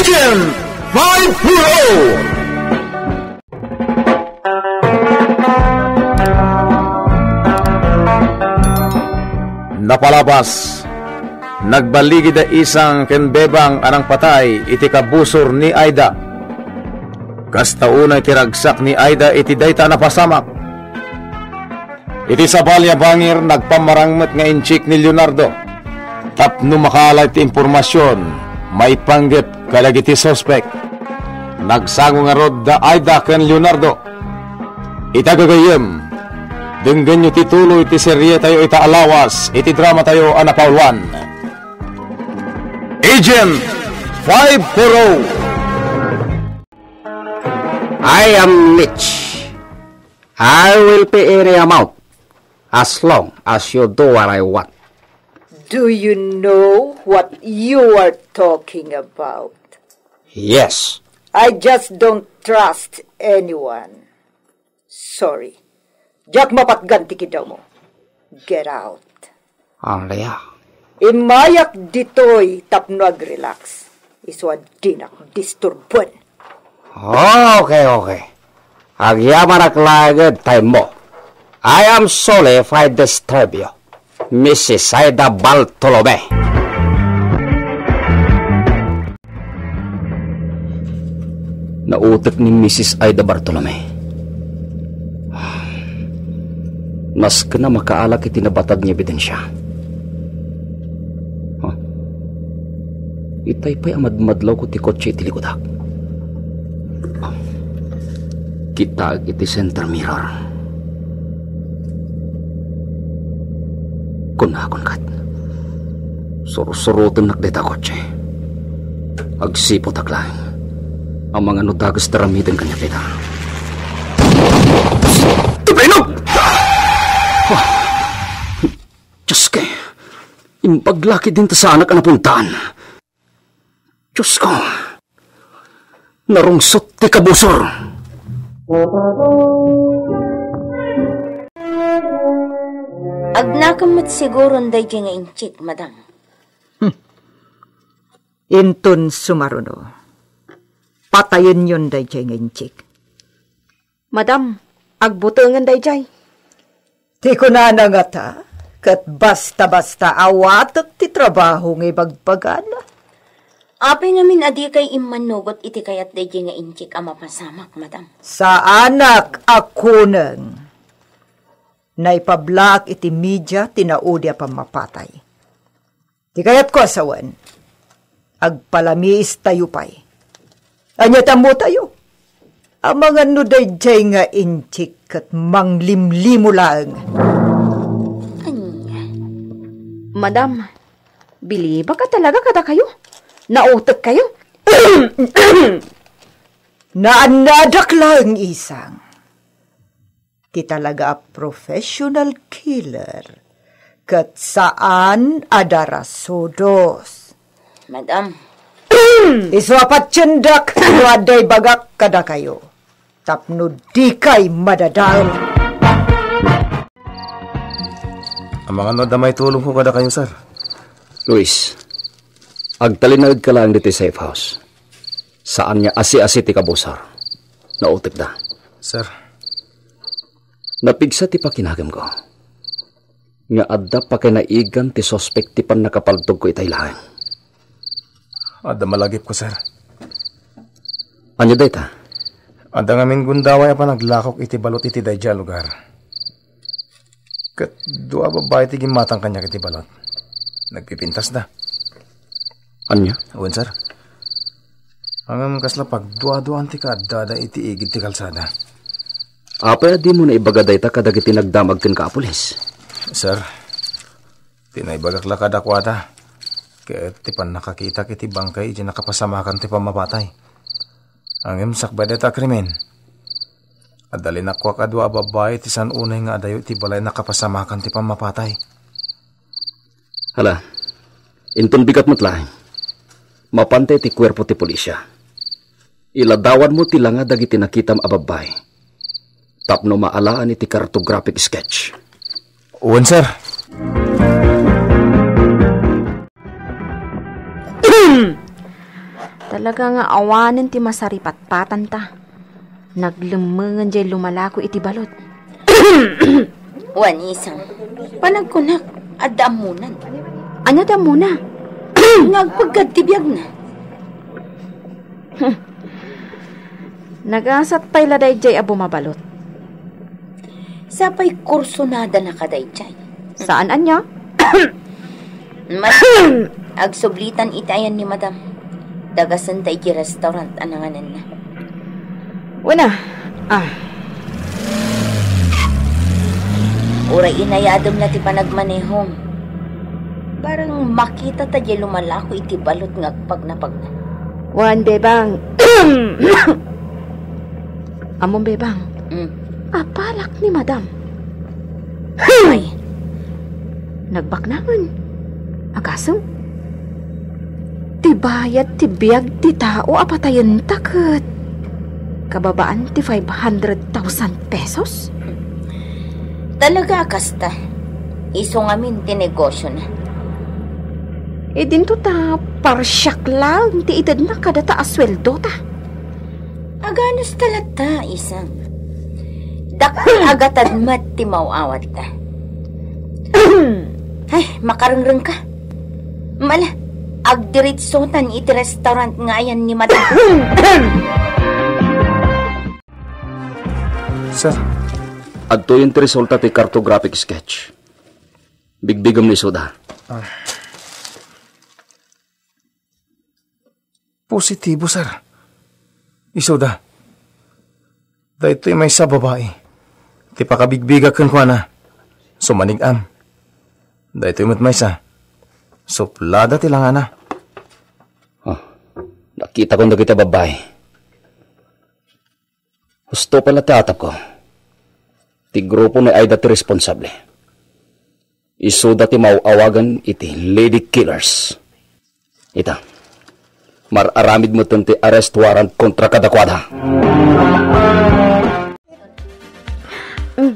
Agent 540! Napalabas, nagbaligi da isang kenbebang anang patay iti kabusor ni Aida. Kasta unay tiragsak ni Aida iti dayta napasamak. Iti sabalya bangir nagpamarangmet nga inchik ni Leonardo. Tapno makaala iti impormasyon, may panggep kalag iti suspect. Nagsango nga rod da Aida ken Leonardo. Itagagayem, denggan nyo tituloy iti serye tayo ita alawas, iti drama tayo anapauluan. Agent 540. I am Mitch. I will pay any amount as long as you do what I want. Do you know what you are talking about? Yes. I just don't trust anyone. Sorry. Jack mapatganti kita mo. Get out. Alea. Imayak ditoy tapno ag-relax. Iswa dinak disturban. Okay. Agyaman aklagad time mo. I am sorry if I disturb you, Mrs. Aida Bartolome. Nautak ni Mrs. Aida Bartolome. Mas kena makaalak iti nabatag niya ebidensya. Itay pa'y amadmadlaw ko ti kotse iti likodak. Kita iti center mirror. Kunakon kat. Surusurutan nakdeta kotse. Agsipot aklang. Ang mga nutagas taramitin kanya kita. Tupinog! Diyos ka, impaglaki din ta sa anak ang napuntaan. Diyos ko, narungsot ti kabusor. Agnakamot siguro nday nga inchik, madam. Inton sumaruno. Patayin yun day nga inchik. Madam, agbutungan day jay. Ti ko na nga ta, kat basta-basta awatak ti trabaho ng ibagpagana. Apay ngamin adi kay imanugot iti kayat day nga inchik ang mapasamak, madam. Sa anak ako nang naipablak iti media tinaudya pa mapatay. Ti kayat ko asawan, agpalamiis tayo pa'y. Anya tamo tayo. Ang mga nuday jay nga inchik at manglimlimo lang. Anya? Madam, biliba ka talaga kada kayo? Nautak kayo? Naanadak lang isang. Ti talaga a professional killer. Kat saan adarasodos. Madam. Iswapat tsendak, waday bagak kada kayo. Tapno di kay madadal. Ang mga nadamay tulong ko kada kayo, sir. Luis, agtalinag ka lang dito safe house. Saan niya asi-asi ti kabusar. Nautik da. Sir. Napigsa ti pakinagam ko. Nga adda pa kay naigan ti suspect ti pan nakapaltog ko itay lahan. Ada malagip ko, sir. Anya dayta? Ada nga gundaway pa naglakok iti balot iti dayja lugar. Kat dua babae ti gimatang kanya iti balot. Nagpipintas da. Anya? Uwan, sir. Ang kasla pag dua-duan ti kadada iti igid ti kalsada. Apa di mo na ibaga dayta kadag iti nagdamag ken ka pulis? Sir, tinaibagak lakad ako ata. Kaya ti pan nakakita kiti bangkay di nakapasamakan ti pamapatay. Ang sakbay deta krimen. Adalin ako kadwa babae ti san unay nga adayo ti balay nakapasamakan ti pamapatay. Hala, inton bigat mo't laing. Mapantay ti kwerpo ti pulisya. Iladawan mo ti langa dagiti nakitam a babae. Tapno maalaan iti cartographic sketch. Uwan, sir. Talaga nga awanan ti masaripatpatan ta. Naglemengan jay lumalako iti balot. Wan isang, panagkunak at daamunan. Ano da muna? Nagpagkatibiyag na. Nagasat pa'y laday jay a bumabalot. Sapay kursonada na kadayjay. Saan anya? Madam, agsublitan itayan ni madam. Dagasan tayo ki restaurant ananganan na. Una. Uray inayadom na ti panagmanehom. Parang makita tayo lumalako iti balot ngagpag na pag na. Wan, bebang. Among bebang. Apalak ni madam. Ay, Nagbaknangan. Agaso? Ti bayad ti biyag ti tao apatayan taket. Kababaan ti 500,000 pesos? talaga kasta. Iso ngamin ti negosyo na. Dinto ta parsyak lang ti itad na kada ta asweldo ta. Aganos talata isang. Dakil agatad mat ti mauawat ta. Ay, makarangrang ka. Mala, agdiritsotan iti restaurant nga ayan ni madam. Sir, Adto yung resulta ti cartographic sketch. Bigbigam ni Soda. positibo, sir. Isoda. Dahito may sa babae. Ti pakabigbiga kan ko na. Sumanigam. Dahito yung may sa. Suplada ti lang ana. Nakita ko na kita babae. Gusto pala ti atap ko. Ti grupo ni Aida ti responsable. Isuda ti mauawagan iti lady killers. Ita, mararamid mo ti arrest warrant kontra kadakwada.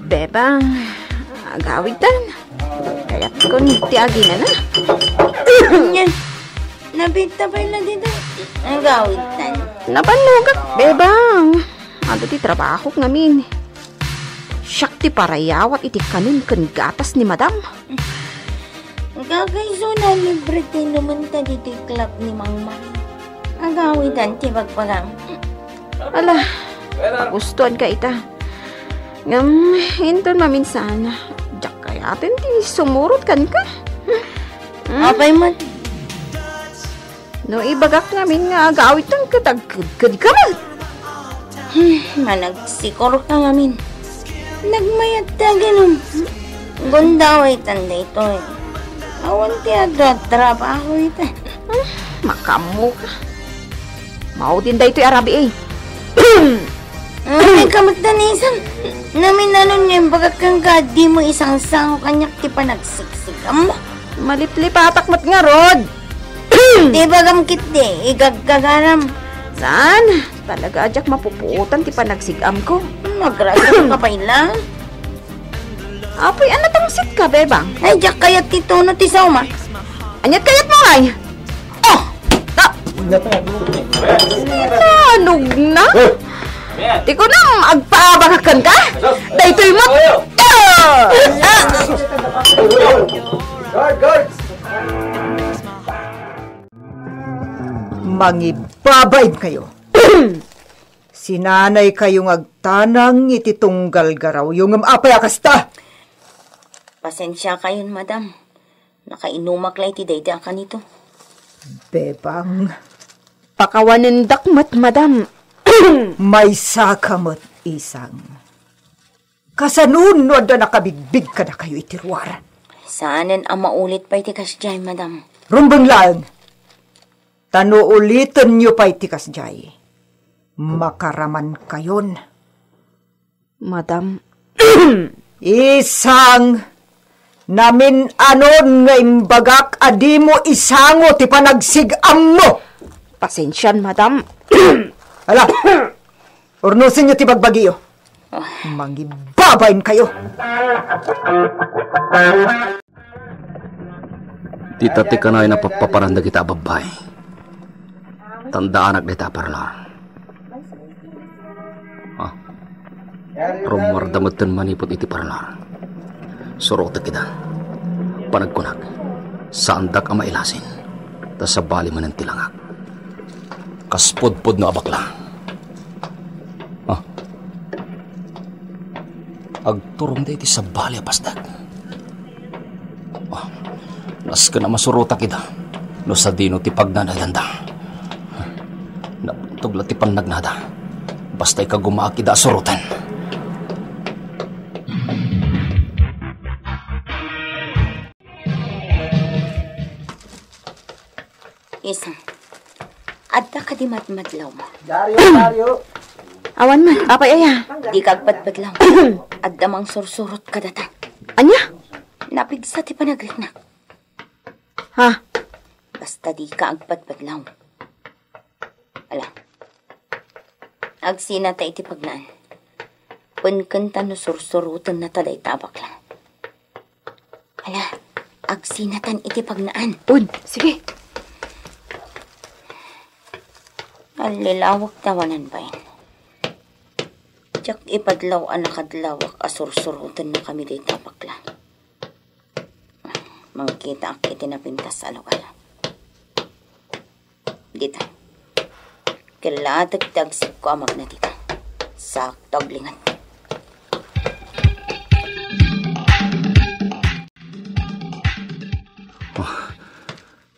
Bebang, agawitan. Kaya't ko ti agina na. Yan. Nabita pa na dito. Ang gawitan. Napanugak, bebang. Ano ti trabaho ngamin. Siyak ti parayawat iti kanin kan gatas ni madam. Gagayso na libre ti naman ta dito club ni Mangmang. Ang gawitan ti bagpagang. Ala, gustuan ka ita. Hinton maminsan. Diyak kayatin ti sumurot kan ka. Apay man. No ibagak namin nga agawit ang katagkad ka man. Managsikor ka ngamin. Nagmayat ta ganun. Gundaway tanda ito eh. Awan ti trabaho ito. Makamu ka. Mao din da ito'y arabi eh. Ay, kamatanisan. Namin nanon niya yung bagakang ka, di mo isang sango kanyak ti panagsiksikam mo. Maliplipatak mat nga, Rod. Di bagam kit di, igagagaram. Saan? Talaga adyak mapuputan ti panagsigam ko. Magrasam ka pa ilang. Apoy, anatangsit ka, bebang? Ay, diyak kayat ti tono ti sauma. Anyat kayat mo ay? Oh! Nanog na? Di ko nang agpaabakakan ka? Dahito'y mat... Mangibabayb kayo. Sinanay kayong agtanang iti tunggal garaw yung apay akasta. Pasensya kayon, madam. Nakainumak lang iti dayda ka nito. Bebang, Pakawanan dakmat, madam. may sakamot isang. Kasanunod na nakabigbig ka na kayo itirwaran. Saanan ang maulit pa iti kasjay, madam. Rumbang lang. Tano ulitin nyo pa itikas jay. Makaraman kayon. Madam, Isang namin anon nga imbagak adi mo isango ti panagsigam mo. pasensyan, madam. Ala, urnusin nyo ti bagbagyo. Mangibabayin kayo. Tita ti kanay na papaparanda kita babae. Tandaan agdeta parlor. Rumardamatan manipot iti parlor. Surota kita. Panagkunag. Saandak ang mailasin. Tas sa bali man ang tilangak. Kaspodpod no abakla. Agturong da iti sa bali apasdag. Nas ka na masurota kita. No sa dino ti pagnanaganda. Naputugla ti pannagnada. Basta'y kagumaakida surutan. Isang, adda ka di madmadlaw mo. Dario. Awan man, apay aya. Di kagpadpadlaw. Adda mang sursurot ka data. Anya? Napigsa ti panagliknak. Ha? Basta di ka agpadpadlaw. Ala. Agsinata iti pagnaan. Pankanta no sursurutan na taday tabak lang. Ala. Agsinatan iti pagnaan. Un, sige. Alilawak tawanan ba yun? Diyak ipadlaw ang nakadlawak asursurutan na kami day tabakla. Mangkita ak itinapintas sa lugar. Dita. Kilatag-tagsip ko amag na dita. Sa taglingan.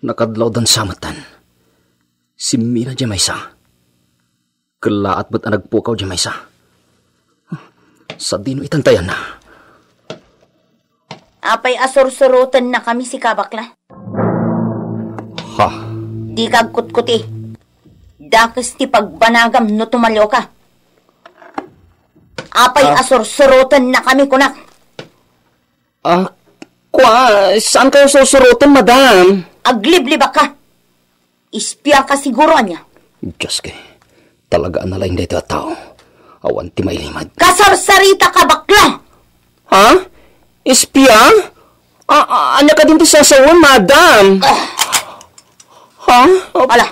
Nakadlaw dan samatan. Si Mina Jamaysa. Kelaat ba't ang nagpukaw Jamaysa? Sa dino itantayan na. Apay asursurutan na kami si Kabakla. Ha? Di kagkutkuti. Dakas ti pagbanagam no tumalyo ka. Apay asursurutan na kami kunak. Saan kayo susurutin, madam? Aglibliba ka. Ispya ka siguro niya. Diyos kay, talaga na lang dito at tao. Awan ti mailimad. Kasarsarita ka bakla! Ha? Ispya? Anya ka din ti sasawan, madam? Ha? Ala,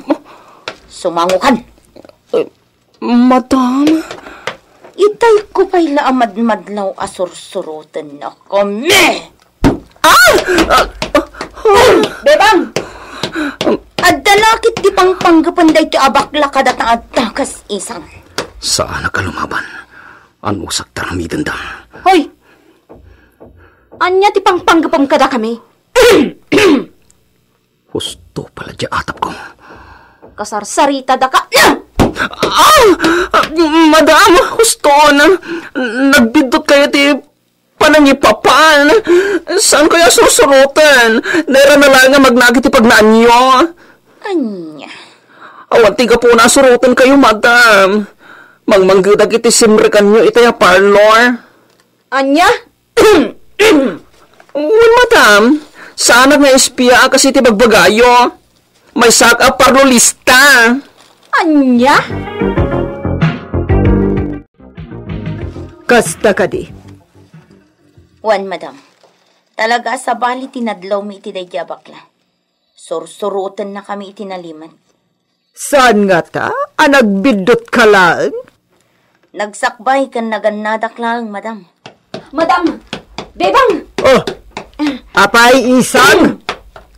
sumangukan. Madam? Itay ko pa'y laamad-madlaw asursurutan na kami. Bebang! Adalakit di pang panggapanday ti abakla kadatang adtakas isang. Saan ka lumaban? Ano sak taramidan da? Hoy! Anya ti pang panggapam kada kami? Husto pala di atap ko. Kasarsarita da ka. Madam, husto na. Nagbidot kayo ti panangipapan. Saan kaya susurutan? Naira na lang nga magnagit ti pagnaan nyo. Anya? Awan tiga po na surutan kayo, madam. Mangmanggidag iti simrikan nyo itaya parlor. Anya? Well, madam, sana nga espiya kasi ti bagbagayo. May saka parlolista. Anya? Kasta ka di. Wan, madam. Talaga sa bali tinadlaw mi iti day bakla. Sursurutan na kami itinaliman. Saan nga ta? Nagbidot ka lang? Nagsakbay kan nagannadak lang, madam. Madam! Bebang! Oh! Apay isang!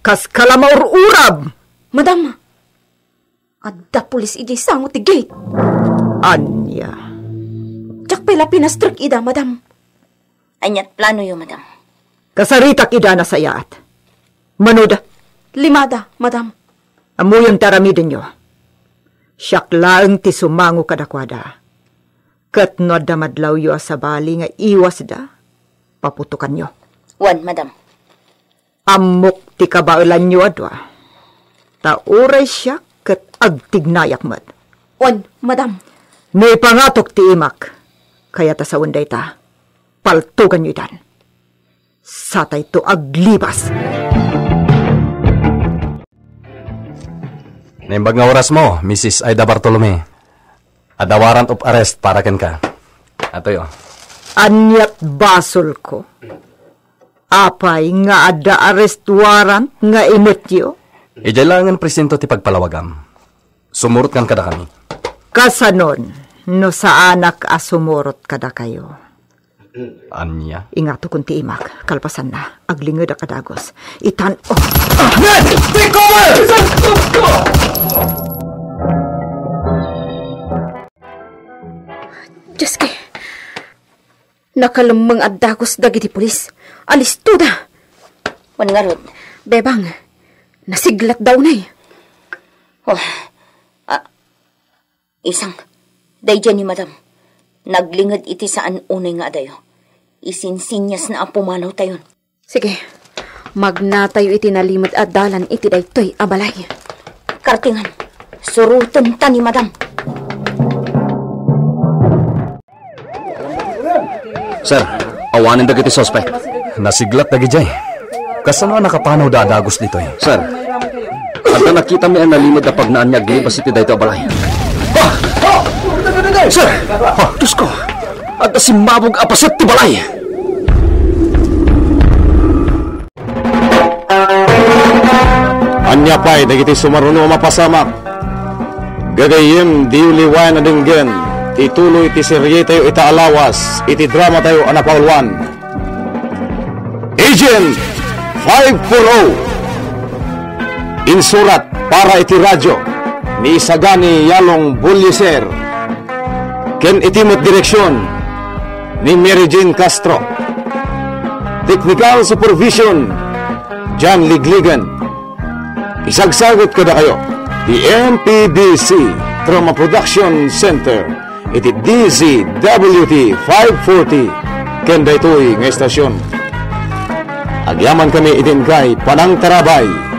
Kas kalamaur urab! Madam! Adda pulis idi sango ti gate. Anya? Tsak pala pinastrik ida, madam. Anyat plano yo, madam. Kasaritak ida na sayat. Manoda, Limada, madam. amuyon taramidin nyo. Siyak laang ti sumango kadakwada. Kat no da madlaw yo sa bali nga iwas da, paputukan nyo. Wan, madam. Amok ti kabailan nyo adwa. Tauray siya kat agtignayak mat. Wan, madam. May pangatok ti imak. Kaya ta sa unday ta, paltugan nyo itan. Satay to aglibas. Naimbag nga oras mo, Mrs. Aida Bartolome. Ada warrant of arrest para ken ka. Ato yo. Anyat basol ko. Apay nga ada arrest warrant nga imutyo. Ijay langan presento ti pagpalawagam. sumurot kan kada kami. Kasanon, no sa anak asumurot kada kayo. Anya? Ingato kung ti imak, kalpasan na, aglingod a kadagos. Itan, Ned! Take over! Diyos kay, nakalamang at dagos dagiti pulis. Alis to da. Wan nga rod. Bebang, nasiglat daw na eh. Oh, isang, day dyan ni madam. Naglingad iti saan unay nga adayo. Isinsinyas na ang pumanaw tayon. Sige, magnatayo iti nalimod at dalan iti daytoy abalay. Kartingan, surutan ta ni madam. Sir, awanin dagiti suspect. Nasiglat dagi jay. Kasano nakapanaw da dagos dito eh. Sir, at nakita mi ang nalimod na pagnaan niya glibas iti dayto abalay. Sir! Diyos ko! At simabog apasit ti balay! Anya pa'y dagiti sumaruno mapasamak. Gagayim di uliwan na dinggen. Ituloy iti serye tayo itaalawas. Iti drama tayo anapaulwan. Agent 540 insurat para iti radyo ni Isagani Yalong Bulyeser. Ken itimot direksyon ni Mary Jane Castro. Technical supervision John Ligligan. Isagsagot kada kayo the MPBC Trauma Production Center iti DZWT 540 ken daytoy nga estasyon. Agyaman kami itin kay Panang Tarabay